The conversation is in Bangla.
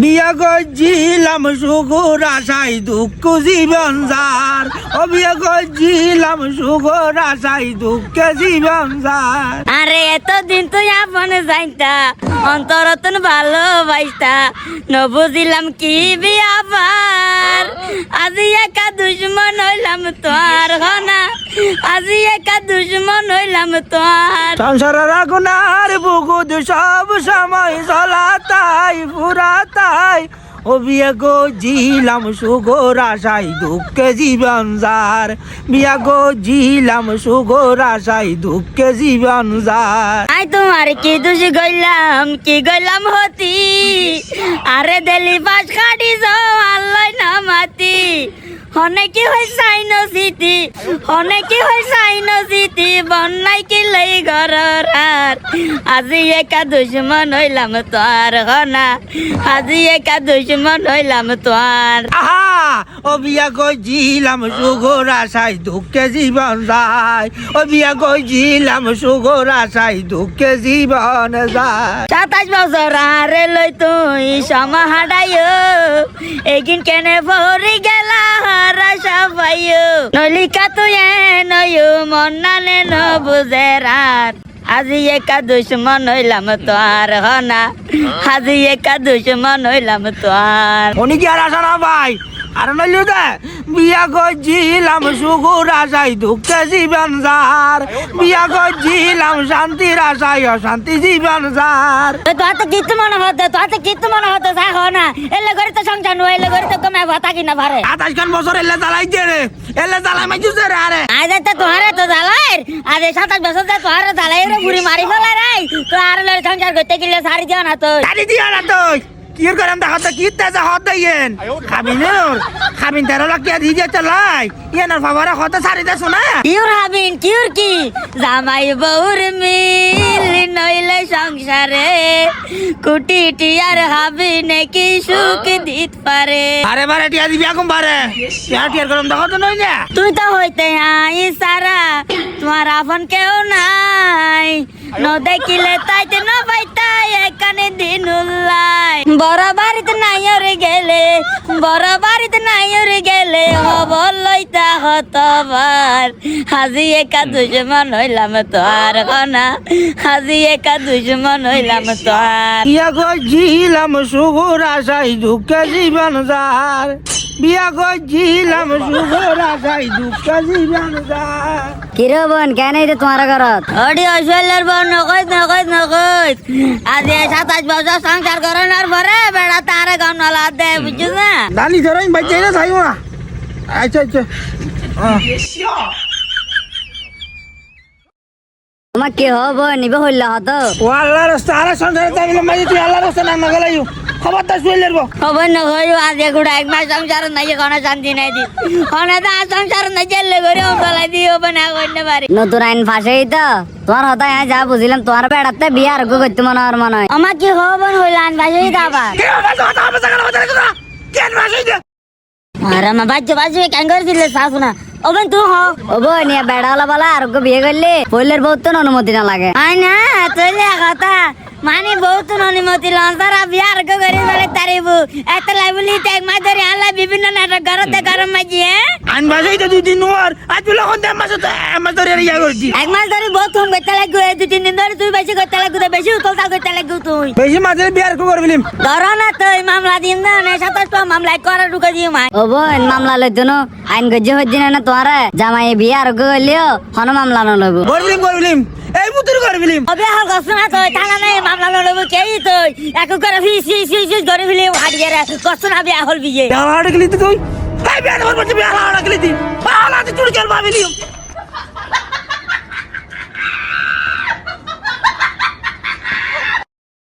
বিয়া গজিলাম সুখর আশাই দুঃখ জীবন যার ও বিয়া গজিলাম সুখর আশাই দুঃখ জীবন যার। আরে এতদিন তুই আপন যাইতা অন্তরতন ভালোবাসতা নবুঝিলাম কি বিয়াবার আজি একা দুশ্মন হইলাম তোর হনা আজি একা দুশ্মন হইলাম তোর। সংসারের আগুনার বুকুদ সব সময় জ্বলাতাই ফুরাতাই ও বিয়া গজিলাম সুখর আশাই দুঃখ জীবন যার। বিয়া গজিলাম সুখর আশাই দুঃখ জীবন যার। আই তোমার কি দোষ গইলাম হতি আরে দেলি পাশ কাটি যাও আল্লাহ না মাতি অনেকে হয় সাইন সিটি অনেকে হয় সাইন সিটি বন্যাই কি লই ঘরের আর আজি একা দুশ্মন হইলাম তোর হনা আজি একা দুশ্মন হইলাম তোর। আহা ও বিয়া গজিলাম সুখর আশাই দুঃখ জীবন যায় ও বিয়া গজিলাম সুখর আশাই দুঃখ জীবন যায়। 27 বছর আরে লই তুই সমা হাডাইও এগিন কেনে ভরি গেলা হারা সবাইও নলিকা তুই নয়ো মন নানে ন বুঝে রাত আজি একা দুশ্মন হইলাম তোর হনা আজি একা দুশ্মন হইলাম তোর। উনি কি আর আসা না ভাই আর নইলো দে বিয়া গজিলাম সুখর আশাই দুঃখ জীবন যার। বিয়া গজিলাম শান্তির আশাই অশান্তি জীবন যার। তোর তো কিತ್ತು মনে হতো যা হনা এলে করে তো সংসার নয় এলে করে তো কমে ভাতা কিনা ভারে 28 খান বছর এলে জ্বালাই দে রে এলে জ্বালাই মাইজুছে রে আরে আজ তো তোহারে তো জ্বালায় আজ 27 বছর তো তোহারে জ্বালাই রে বুড়ি মারি ফেলাই রে তো আর লড় সংসার করতে গেলে সারি দিও না তো গাড়ি দিয়া না তুই কি করেন দেখাতে কি তেজা হত দেন খাবিন 13 লাখ দিয়ে দিয়ে চালাই ইয়ানার বাবারা হতে সারি দে শোনা কিউর হাবিন কিউর কি জামাই বউর মিল নইলে সংসারে কুটি টিয়ার হাবিন কি সুখ দিত পারে। আরে বারে টিয়া দিবি এখন বারে টিয়ার গরম দেখাতে নই না তুই তো হইতে আই সারা তোমার আপন কেউ নাই ন দেখিলে তাইতে ন পাইতাই এখানে দিন উল্লাই বড় বাড়িতে নাই ওরে গেলে বড় বাড়িতে নাই ওরে গেলে খবর লইতা হতবার হাজি একা দুশ্মন হইলাম তোর হনা হাজি একা দুশ্মন হইলাম তোর। বিয়া গজিলাম সুখর আশাই দুঃখ জীবন যার। বিয়া গজিলাম সুখর আশাই দুঃখ জীবন যার। কিরে বোন কেন এই তোমার ঘরত ওডি ঐশ্বর্যের বোন নকইত আজ 27 বছর সংসার করানোর পরে বেড়া তারে গনলা দে বুঝছিস না দানি ধরাই বাচ্চা না থাইও না আচ্ছা তোমার কি হব নিবে হইল হতো ও আল্লাহ রাস্তা আরে সংসারে যাইলে মাই তুই আল্লাহ রাস্তা না গলাইও খবরদার শুইলের বো খবর না হইও আজ এগুড়া এক মাস সংসার নাই কোন শান্তি নাই দি কোন দা সংসার নাই জেলে করে বলাই দিও বনা কইতে পারি নতুন আইন ফাঁসেই তো তোমার হতা যা বুঝিলাম তোমার বেড়াতে বিয়ে আর করতে মনে আর মনে হয় আমার কি হবন হইল আইন ফাঁসেই দাবা কে বাজা কথা বাজা কথা কেন মাসই দে আরে মা বাজে কেন করে দিলে শাশু না ওবেন তুই হ ওবো নিয়া বেড়ালা বলা আর বিয়ে করলে বললের বহুত তো অনুমতি না লাগে আই না তুইলে কথা মানে বহুত অনুমতি লঞ্চারা বিয়ার করে বলে তারিবু এত লাইবলি এক মাস ধরে আনলা বিভিন্ন নাটক ঘরতে গরম মাঝিয়ে আন বাজাই তো 2 দিন ওর আজ তুই লখন দে মাস ধরে ইয়া করছি এক মাস ধরে বহুত ফোন করতে লাগবে 2-3 দিন ধরে তুই বেশি করতে লাগবে বেশি উতলতা করতে লাগবে তুই বেশি মাঝে বিয়ার করবিলিম ধরো না তুই মামলা দিন না 27 মামলা করে ঢুকে দিও মা ও বোন মামলা লইতো না আইন গজ্জে হজ্জিনা না তোরা জামাই বিয়ার গলিও হন মামলা ন লব করবিলিম এই মুতুর করবিলিম অবে হাল গছনা তুই থানা নাই মামলা ন লব কেই তুই এক করে ফিস করে ফিলি হাড়িয়ে রে গছনা বিয়া হল বিয়ে বিয়া হাড় গলি তুই এই বিয়া ধর বসে বিয়া হাড় গলি তুই বালা তুই চুরি চল ভাবিলিম